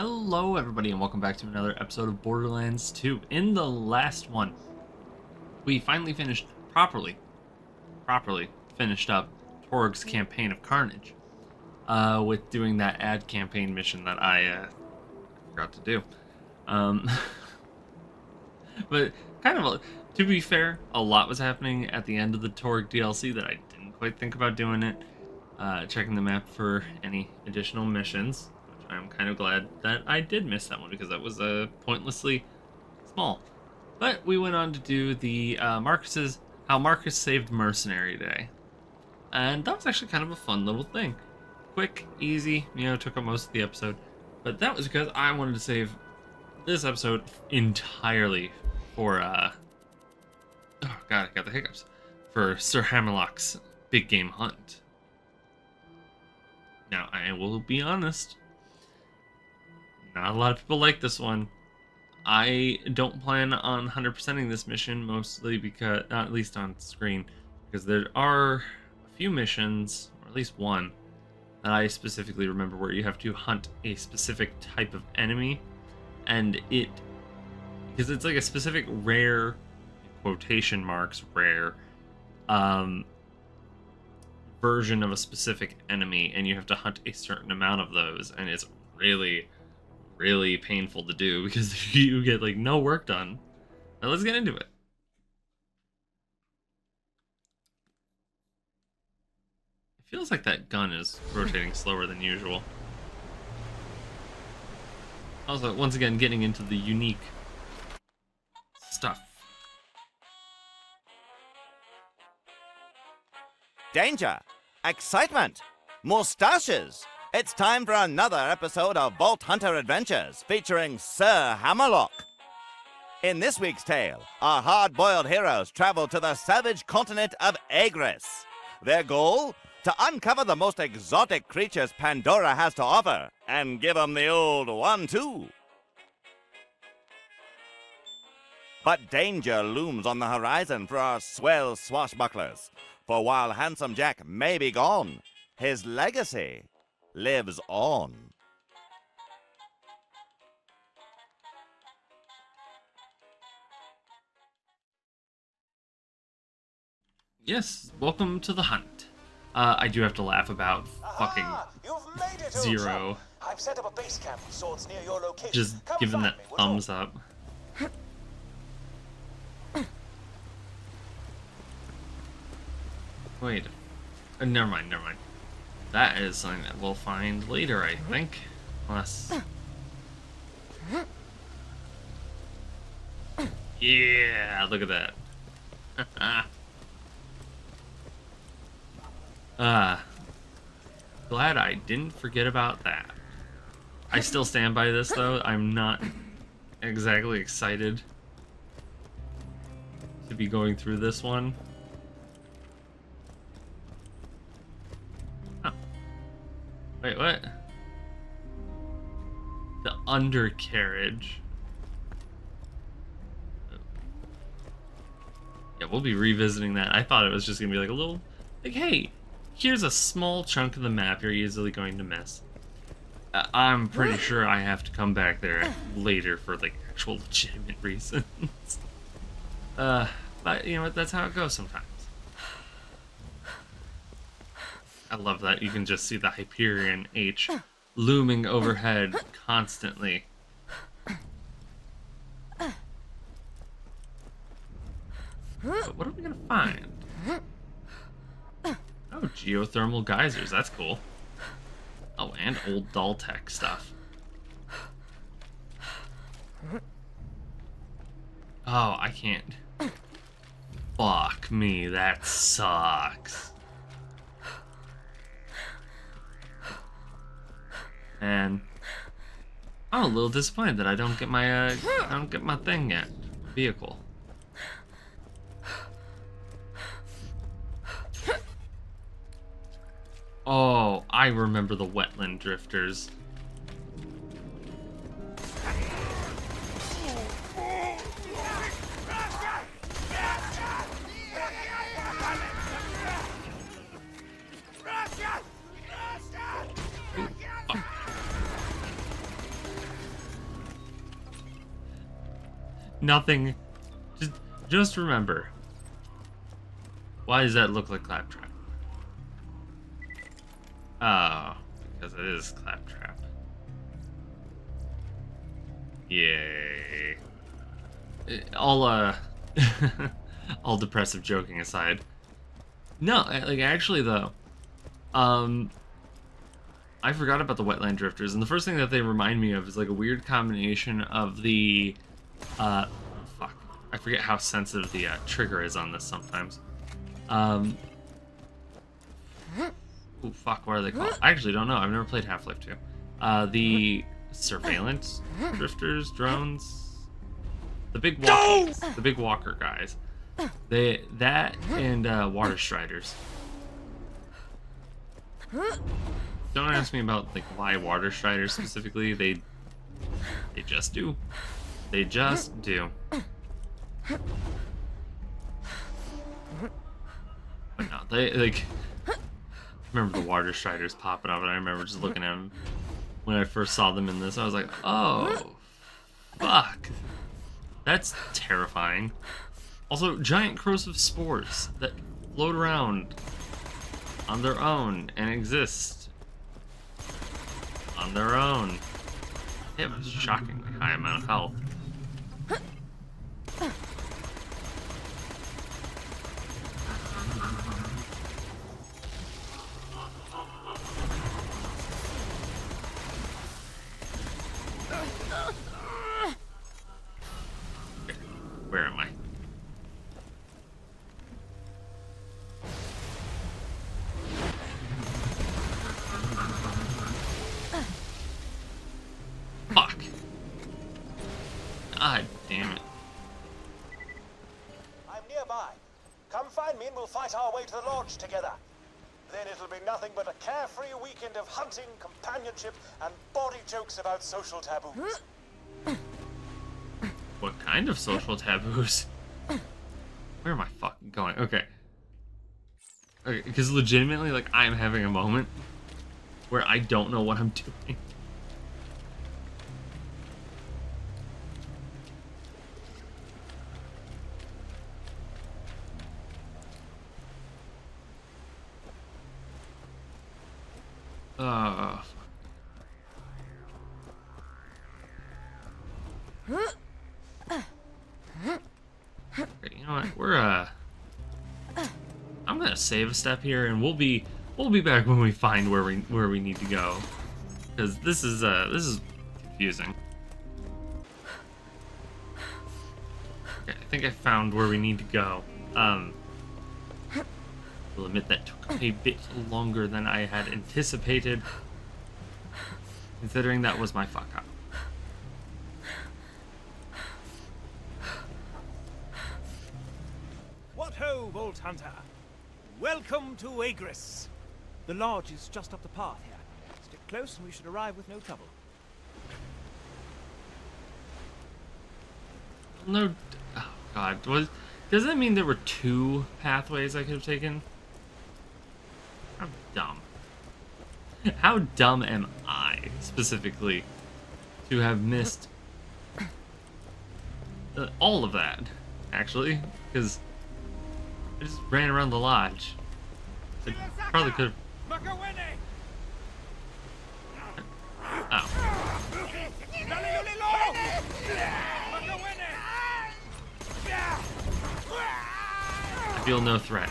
Hello everybody and welcome back to another episode of Borderlands 2. In the last one, we finally finished properly finished up Torg's campaign of Carnage. With doing that ad campaign mission that I forgot to do. But to be fair, a lot was happening at the end of the Torg DLC that I didn't quite think about doing it. Checking the map for any additional missions. I'm kind of glad that I did miss that one because that was pointlessly small. But we went on to do the how Marcus saved Mercenary Day. And that was actually kind of a fun little thing. Quick, easy, took up most of the episode. But that was because I wanted to save this episode entirely for, oh god, I got the hiccups. For Sir Hammerlock's big game hunt. Now, I will be honest. Not a lot of people like this one. I don't plan on 100%ing this mission, mostly because, not at least on screen, because there are a few missions, or at least one, that I specifically remember where you have to hunt a specific type of enemy, and because it's like a specific rare, quotation marks, rare, version of a specific enemy, and you have to hunt a certain amount of those, and it's really painful to do because you get like no work done. Now let's get into it. It feels like that gun is rotating slower than usual. Also, once again, getting into the unique stuff. Danger! Excitement! Mustaches! It's time for another episode of Vault Hunter Adventures featuring Sir Hammerlock. In this week's tale, our hard-boiled heroes travel to the savage continent of Agris. Their goal? To uncover the most exotic creatures Pandora has to offer and give them the old 1-2. But danger looms on the horizon for our swell swashbucklers. For while Handsome Jack may be gone, his legacy lives on. Yes, welcome to the hunt. I do have to laugh about fucking Zero. I've set up a base camp of sorts near your location. Just giving that thumbs up. Wait. Never mind. That is something that we'll find later, I think. Unless... Yeah, look at that. Glad I didn't forget about that. I still stand by this, though. I'm not exactly excited to be going through this one. Wait, what? The undercarriage. Yeah, we'll be revisiting that. I thought it was just gonna be like a little, like, hey, here's a small chunk of the map you're easily going to miss. I'm pretty sure I have to come back there later for like actual legitimate reasons. But you know what? That's how it goes sometimes. I love that you can just see the Hyperion H looming overhead constantly. But what are we gonna find? Oh, geothermal geysers, that's cool. Oh, and old doll tech stuff. Oh, I can't. Fuck me, that sucks. And I'm a little disappointed that I don't get my thing yet. Vehicle. Oh, I remember the wetland drifters. Nothing. Just remember. Why does that look like Claptrap? Oh, because it is Claptrap. Yay. All all depressive joking aside. No, like actually though, I forgot about the wetland drifters, and the first thing that they remind me of is like a weird combination of the, fuck, I forget how sensitive the trigger is on this sometimes. Oh fuck, what are they called? I actually don't know. I've never played Half-Life 2. The surveillance drifters, drones, the big walkers, the big walker guys. That and water striders. Don't ask me about like why water striders specifically. They just do. They just do. But no, they like. I remember the water striders popping up, and I remember just looking at them when I first saw them in this. I was like, oh, fuck, that's terrifying. Also, giant corrosive spores that float around on their own and exist on their own. They have a shockingly high amount of health. Where am I? Fuck. God damn it. I'm nearby. Come find me and we'll fight our way to the lodge together. Then it'll be nothing but a carefree weekend of hunting, companionship, and bawdy jokes about social taboos. What kind of social taboos? Where am I fucking going? Okay. Okay, because legitimately, like, I'm having a moment where I don't know what I'm doing. Okay, you know what? I'm gonna save a step here, and we'll be back when we find where we need to go, because this is confusing. Okay, I think I found where we need to go. Will admit that took a bit longer than I had anticipated, considering that was my fuck up. What ho, Vault Hunter! Welcome to Agris. The lodge is just up the path here. Stick close and we should arrive with no trouble. No, oh god, does that mean there were two pathways I could have taken? How dumb. How dumb am I, specifically, to have missed all of that, actually, because I just ran around the lodge. I probably could have... Oh. I feel no threat.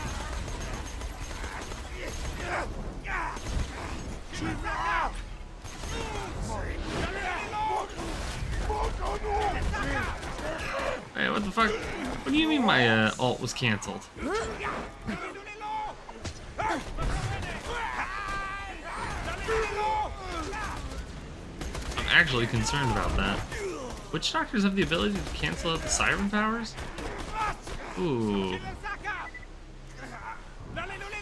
Hey, what the fuck? What do you mean my ult was cancelled? I'm actually concerned about that. Witch doctors have the ability to cancel out the siren powers? Ooh.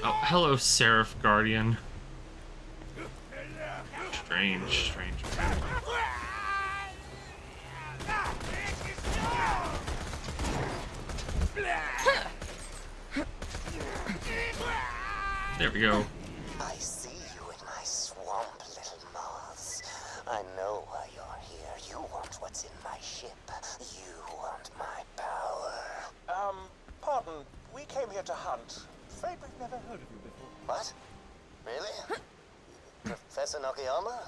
Oh, hello, Seraph Guardian. Strange. There we go. I see you in my swamp, little moths. I know why you're here. You want what's in my ship. You want my power. Pardon. We came here to hunt. Afraid we've never heard of you before. What? Really? Professor Nakayama?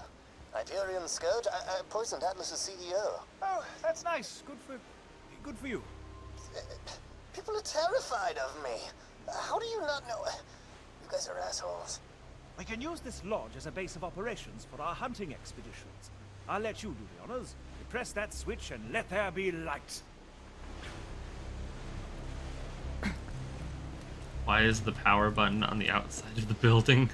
Hyperion Scourge? I poisoned Atlas's CEO. Oh, that's nice. Good for you. People are terrified of me. How do you not know? You guys are assholes. We can use this lodge as a base of operations for our hunting expeditions. I'll let you do the honors. You press that switch and let there be light. Why is the power button on the outside of the building?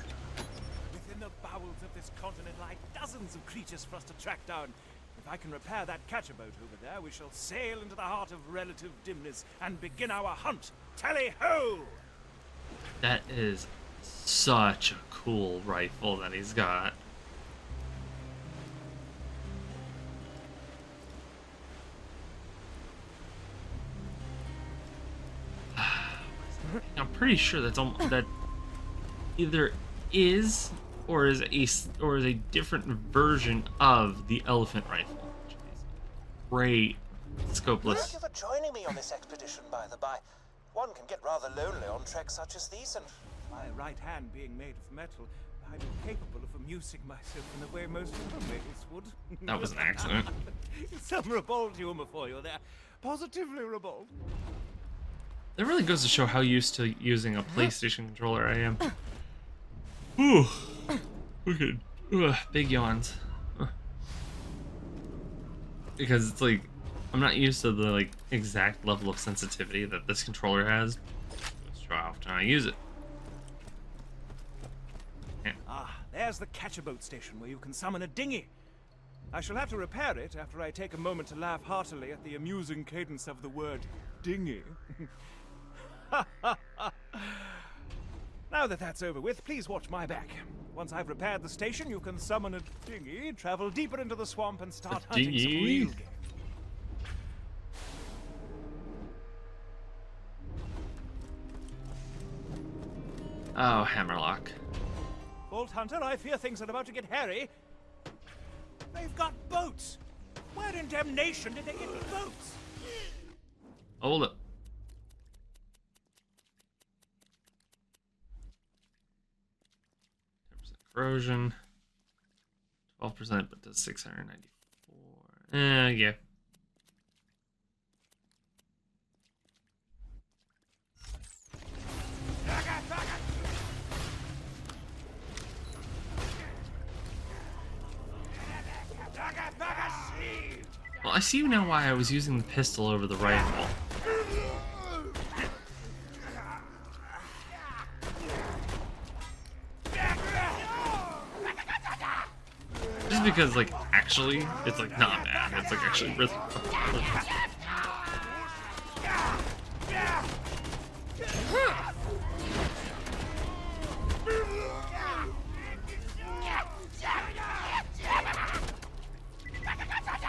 Within the bowels of this continent lie dozens of creatures for us to track down. If I can repair that catcher boat over there, we shall sail into the heart of relative dimness and begin our hunt. Tally-ho! That is such a cool rifle that he's got. I'm pretty sure that either is or is a different version of the elephant rifle. Which is great scopeless. Thank you for joining me on this expedition, by the by. One can get rather lonely on treks such as these, and My right hand being made of metal, I'm incapable of amusing myself in the way most other males would. That was an accident. Some ribald humor for you there. Positively ribald. That really goes to show how used to using a PlayStation controller I am. Ooh, okay. Big yawns. Because it's like I'm not used to the exact level of sensitivity that this controller has. Let's try how often I use it. Yeah. Ah, there's the catcher boat station where you can summon a dinghy. I shall have to repair it after I take a moment to laugh heartily at the amusing cadence of the word dinghy. Now that that's over with, please watch my back. Once I've repaired the station, you can summon a dinghy, travel deeper into the swamp, and start hunting some real game. Oh, Hammerlock. Bolt Hunter, I fear things are about to get hairy. They've got boats. Where in damnation did they get boats? Hold it. 10% corrosion. 12%, but does 694. Yeah. Well, I see now why I was using the pistol over the rifle. Just because, actually, it's, not bad. It's, actually really fun.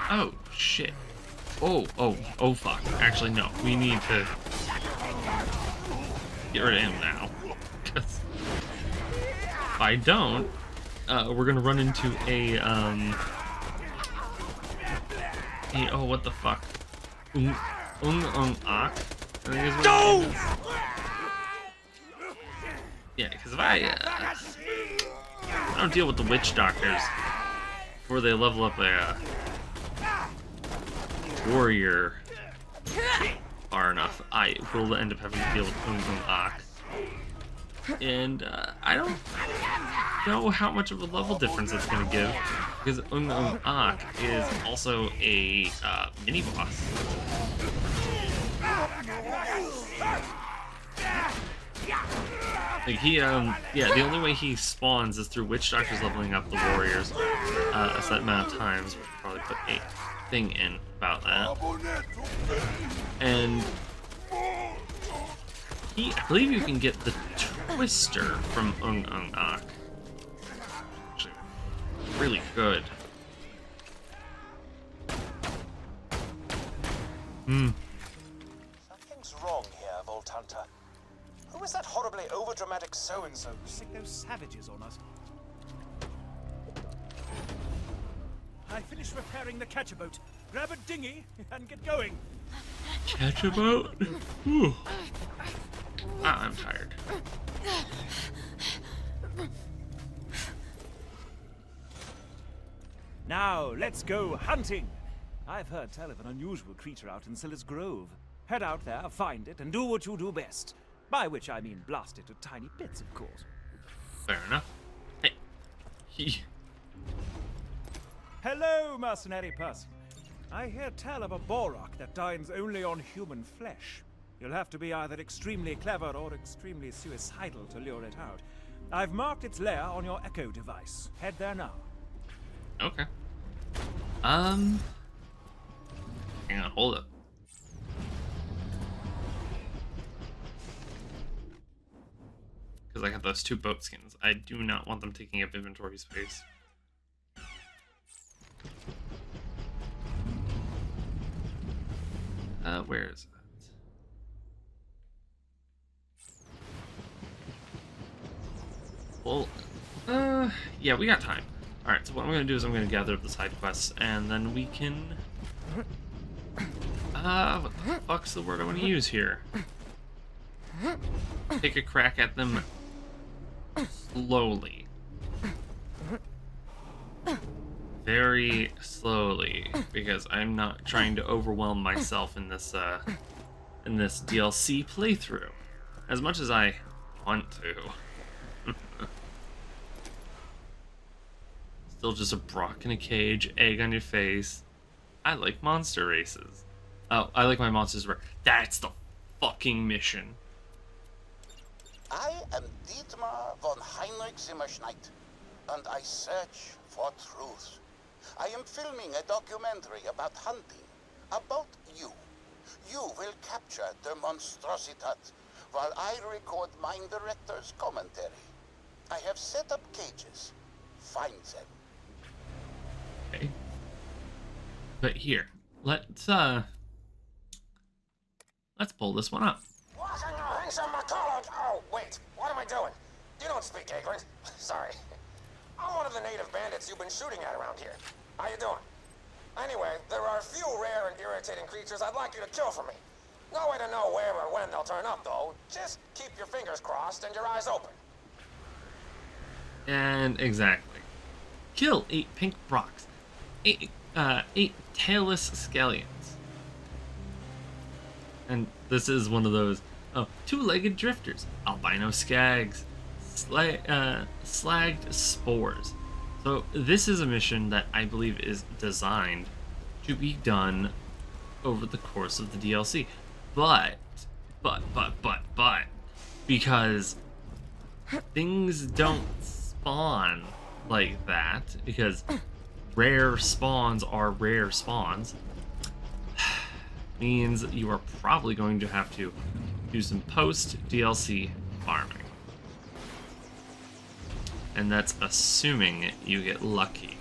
Oh, shit. Oh, fuck. Actually, no. We need to get rid of him now. Because if I don't, we're gonna run into oh, what the fuck? Ak, I think is what it is. Yeah, because if I don't deal with the witch doctors before they level up a warrior far enough, I will end up having to deal with Ak. And I don't know how much of a level difference it's going to give, because Ak is also a mini boss. The only way he spawns is through witch doctors leveling up the warriors a set amount of times. We'll probably put a thing in about that. And I believe you can get the Twister from Ak. Actually, really good. something's wrong here, Vault Hunter. Who is that horribly overdramatic so-and-so? Sick those savages on us. finish repairing the catcher boat. Grab a dinghy and get going. Catch a boat? Whew. Ah, I'm tired. Now, let's go hunting. I've heard tell of an unusual creature out in Silas Grove. Head out there, find it, and do what you do best. By which I mean blast it to tiny bits, of course. Fair enough. Hey. Hello, mercenary person. I hear tell of a Borok that dines only on human flesh. You'll have to be either extremely clever or extremely suicidal to lure it out. I've marked its lair on your echo device. Head there now. Okay. Hang on, hold up. Because I got those 2 boat skins. I do not want them taking up inventory space. Where is that? Well, yeah, we got time. Alright, so what I'm going to do is I'm going to gather up the side quests, and then we can... what the fuck's the word I want to use here? Take a crack at them slowly. Very slowly, because I'm not trying to overwhelm myself in this DLC playthrough. As much as I want to. Still just a Brock in a cage, egg on your face. I like monster races. Oh, I like my monsters rare. That's the fucking mission. I am Dietmar von Heinrich Zimmerschneit, and I search for truth. I am filming a documentary about hunting, about you. You will capture the monstrositat, while I record mine director's commentary. I have set up cages. Find them. Okay. But here, let's pull this one up. Oh, wait, what am I doing? You don't speak English. Sorry. I'm one of the native bandits you've been shooting at around here. How you doing? Anyway, there are a few rare and irritating creatures I'd like you to kill for me. No way to know where or when they'll turn up, though. Just keep your fingers crossed and your eyes open. And exactly. Kill 8 pink Broks. 8 tailless scallions. And this is one of those 2-legged drifters, albino skags, slagged spores. So this is a mission that I believe is designed to be done over the course of the DLC. But, because things don't spawn like that, because rare spawns are rare spawns, means you are probably going to have to do some post-DLC farming. And that's assuming you get lucky.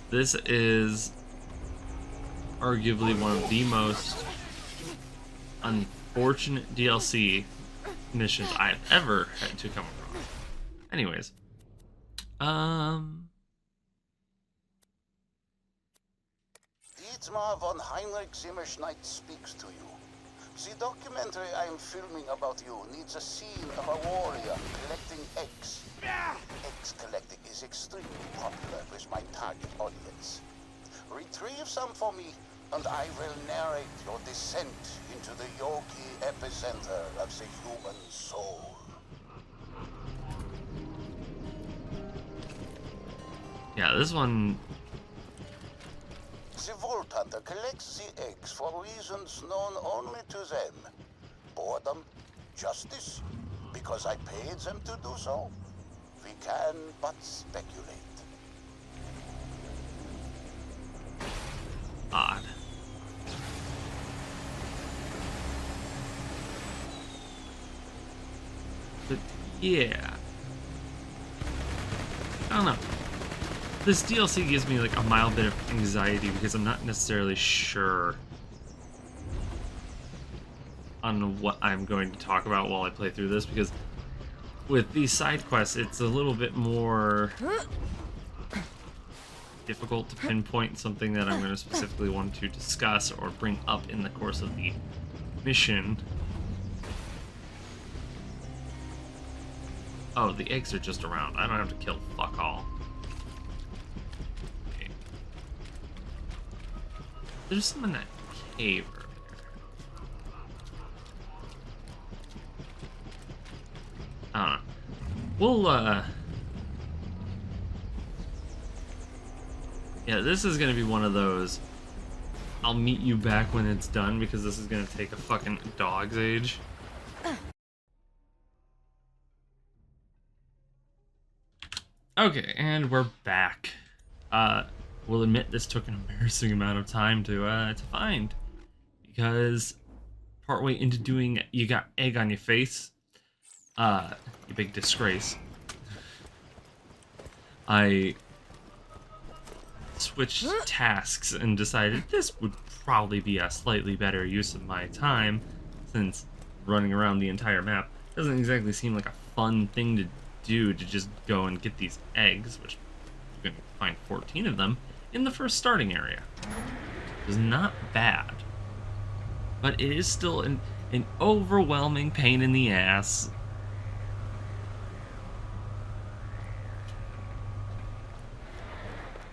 This is arguably one of the most unfortunate DLC missions I've ever had to come across. Anyways, Dietmar von Heinrich Zimmerschneit speaks to you. The documentary I am filming about you needs a scene of a warrior collecting eggs. Eggs collecting is extremely popular with my target audience. Retrieve some for me, and I will narrate your descent into the Yogi epicenter of the human soul. yeah, this one... The Vault Hunter collects the eggs for reasons known only to them. Boredom, justice, because I paid them to do so. We can but speculate. odd. But yeah, I don't know. This DLC gives me like a mild bit of anxiety because I'm not necessarily sure on what I'm going to talk about while I play through this, because with these side quests it's a little bit more difficult to pinpoint something that I'm going to specifically want to discuss or bring up in the course of the mission. Oh, the eggs are just around. I don't have to kill fuck all. Okay. There's some in that cave over there. I don't know. We'll, yeah, this is gonna be one of those, I'll meet you back when it's done, because this is gonna take a fucking dog's age. Okay, and we're back. We'll admit this took an embarrassing amount of time to find, because partway into doing you got egg on your face, you big disgrace, I switched tasks and decided this would probably be a slightly better use of my time, since running around the entire map doesn't exactly seem like a fun thing to do, to just go and get these eggs, which you're going to find 14 of them in the first starting area. It is not bad, but it is still an overwhelming pain in the ass.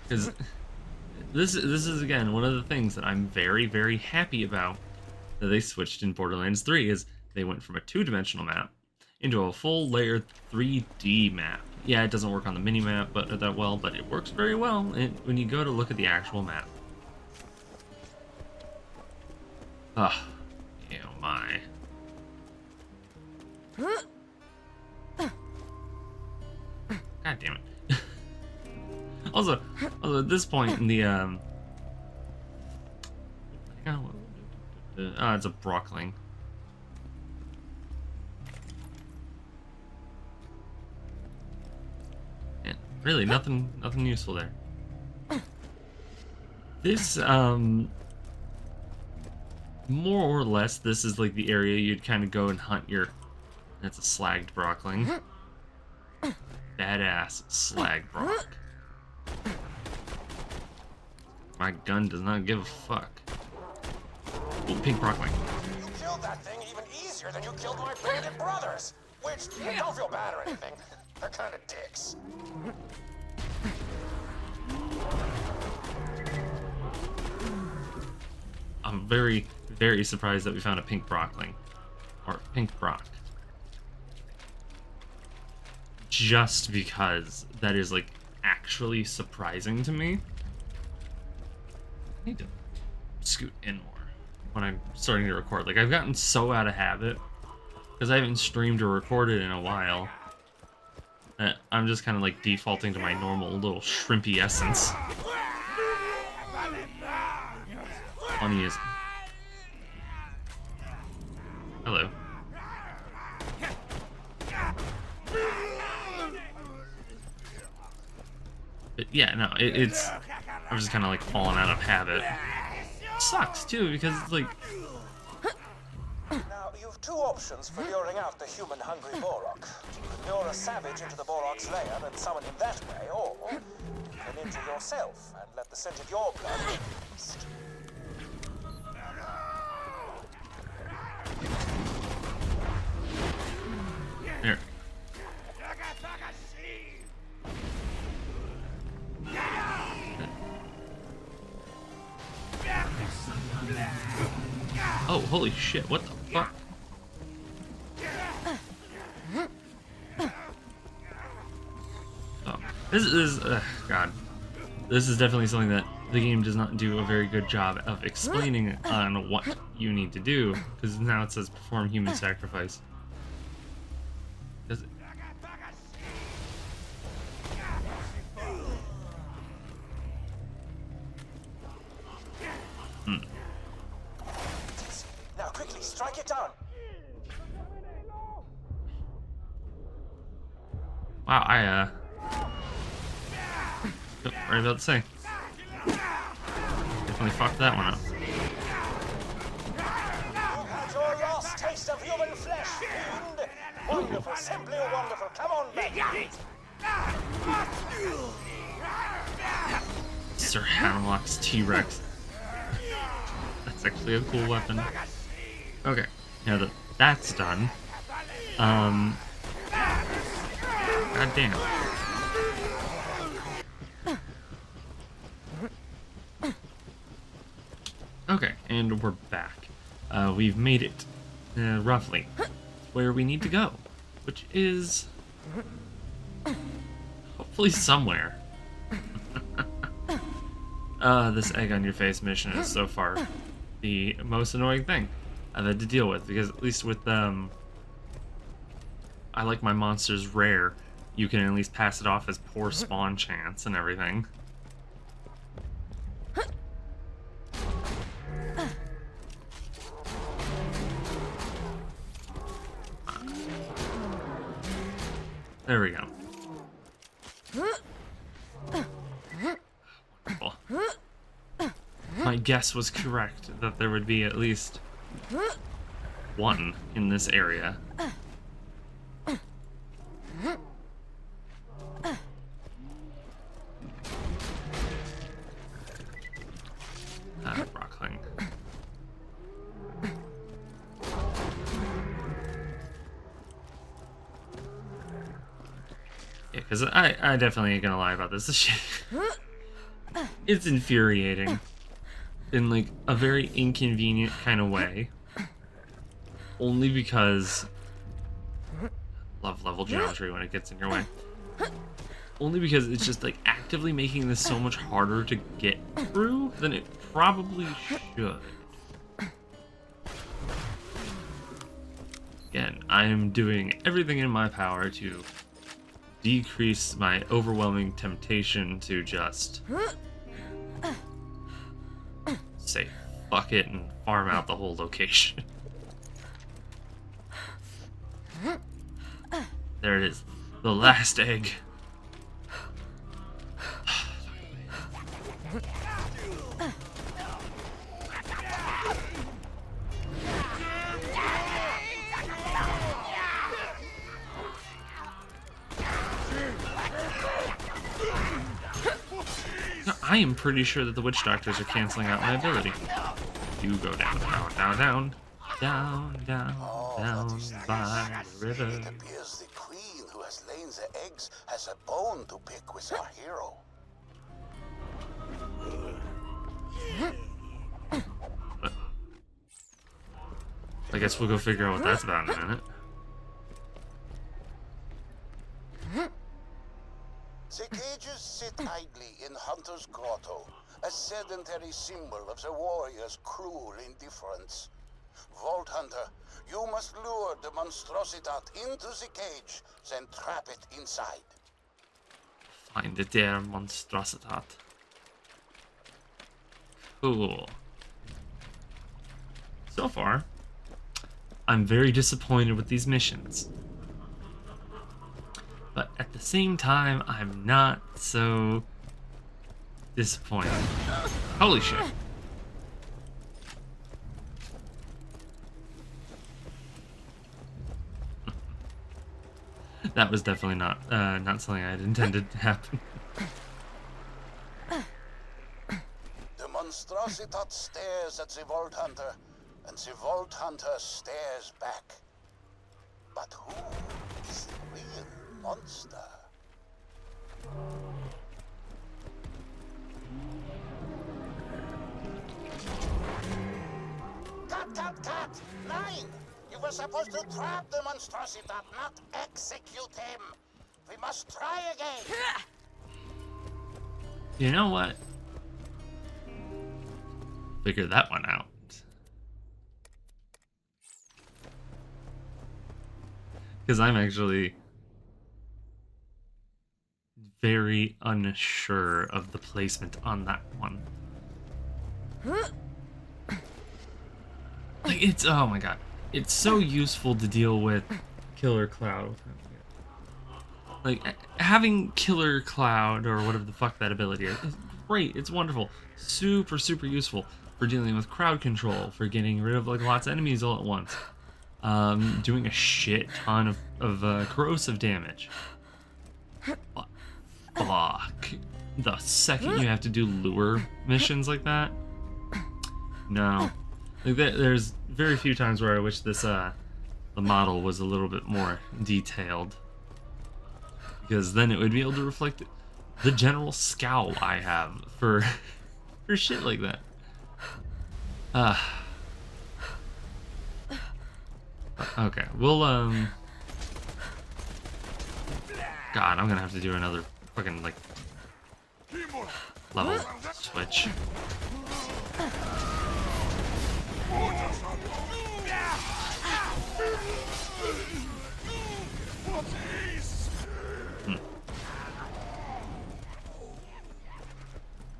Because this is again one of the things that I'm very, very happy about that they switched in Borderlands 3, is they went from a 2-dimensional map into a full layered 3D map. Yeah, it doesn't work on the mini-map that well, but it works very well when you go to look at the actual map. Ugh. Oh my. God damn it. Also, at this point in the it's a Brockling. Yeah, really, nothing useful there. This more or less, this is like the area you'd kind of go and hunt your. That's a slagged Brockling. Badass slag Brock. My gun does not give a fuck. Ooh, pink Brockling. You killed that thing even easier than you killed my bandit brothers. Which, don't feel bad or anything. They're kind of dicks. I'm very, very surprised that we found a pink Brockling. Or pink Brock. Just because that is, like, actually surprising to me. I need to scoot in more when I'm starting to record. Like, I've gotten so out of habit, because I haven't streamed or recorded in a while, that I'm just kind of, like, defaulting to my normal little shrimpy essence. Funny is... Hello. But yeah, no, it's... I'm just kind of like falling out of habit. It sucks too, because it's like... Now, you've two options for luring out the human-hungry Borok. You can lure a savage into the Borok's lair and summon him that way, or you can injure yourself and let the scent of your blood feast. Here. Oh, holy shit, what the fuck? Oh, this is, God. This is definitely something that the game does not do a very good job of explaining on what you need to do, because now it says perform human sacrifice. Does it? Now, quickly, strike it down. Wow, right about to say. Definitely fucked that one up. You've had your last taste of human flesh, fiend. Wonderful, simply wonderful. Come on, back. Sir Hamlock's T-Rex. That's actually a cool weapon. Okay, now that that's done, god damn. Okay, and we're back. We've made it, roughly, where we need to go, which is hopefully somewhere. This egg on your face mission is so far the most annoying thing I've had to deal with, because at least with I like my monsters rare. You can at least pass it off as poor spawn chance and everything. There we go. Wonderful. My guess was correct that there would be at least one in this area. Rockling. Yeah, because I definitely ain't gonna lie about this. This shit, it's infuriating in like a very inconvenient kind of way. Only because love level geometry when it gets in your way. Only because it's just like actively making this so much harder to get through than it probably should. Again, I am doing everything in my power to decrease my overwhelming temptation to just say fuck it and farm out the whole location. There it is, the last egg. I am pretty sure that the witch doctors are canceling out my ability. You go down, down, down, down, down, down, down by the river. It appears the queen who has laid the eggs has a bone to pick with our hero. I guess we'll go figure out what that's about in a minute. The cages sit idly in Hunter's Grotto, a sedentary symbol of the warrior's cruel indifference. Vault Hunter, you must lure the monstrositat into the cage, then trap it inside. Find it there, monstrositat. Cool. So far, I'm very disappointed with these missions. But at the same time, I'm not so disappointed. Holy shit. That was definitely not something I had intended to happen. The monstrositat stares at the Vault Hunter, and the Vault Hunter stares back. But who is the real monster? Cut! 9! You were supposed to trap the monstrositat, not execute him. We must try again. You know what? Figure that one out. Because I'm actually very unsure of the placement on that one. Like, it's, oh my god. It's so useful to deal with Killer Cloud. Like, having Killer Cloud, or whatever the fuck that ability is great. It's wonderful. Super, super useful for dealing with crowd control, for getting rid of, like, lots of enemies all at once. Doing a shit ton of corrosive damage. But, fuck. the second you have to do lure missions like that, no. Like there's very few times where I wish this the model was a little bit more detailed, because then it would be able to reflect the general scowl I have for for shit like that. Okay, we'll God, I'm gonna have to do another fucking like level switch.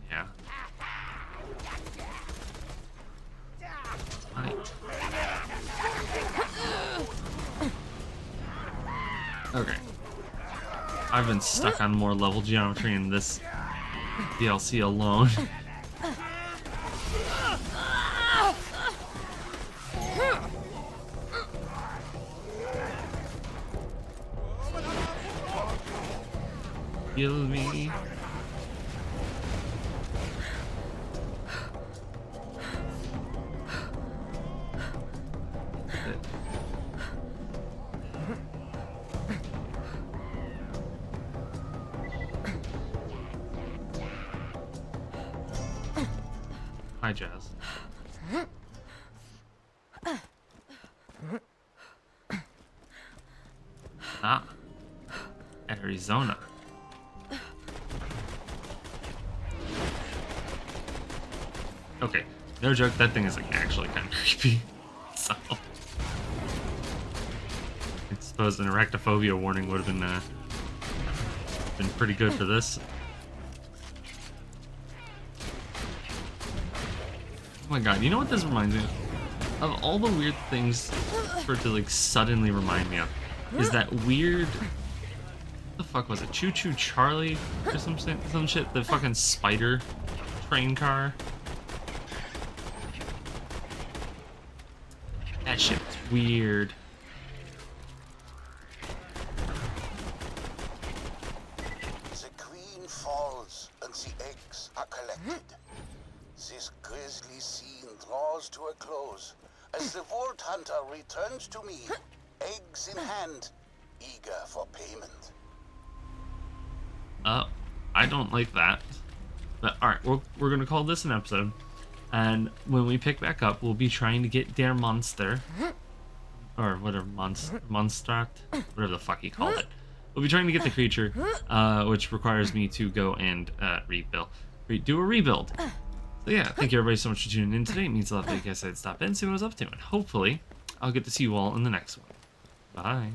Yeah. Okay. I've been stuck on more level geometry in this DLC alone. Kill me. Hi, Jazz. Ah, Arizona. Okay, no joke, that thing is like actually kind of creepy. So, I suppose an arachnophobia warning would have been pretty good for this. Oh my god, you know what this reminds me of? All the weird things for it to like suddenly remind me of is that weird, what the fuck was it? Choo Choo Charlie or some shit? The fucking spider train car. That shit was weird. The queen falls and the eggs are collected. This grisly scene draws to a close as the Vault Hunter returns to me, eggs in hand, eager for payment. I don't like that. But alright, we're gonna call this an episode. And when we pick back up, we'll be trying to get Der Monster. Or whatever, Monstrat, whatever the fuck he called it. We'll be trying to get the creature, which requires me to go and do a rebuild. So yeah, thank you everybody so much for tuning in today. It means a lot that you guys said stop in, see what I was up to. And hopefully, I'll get to see you all in the next one. Bye.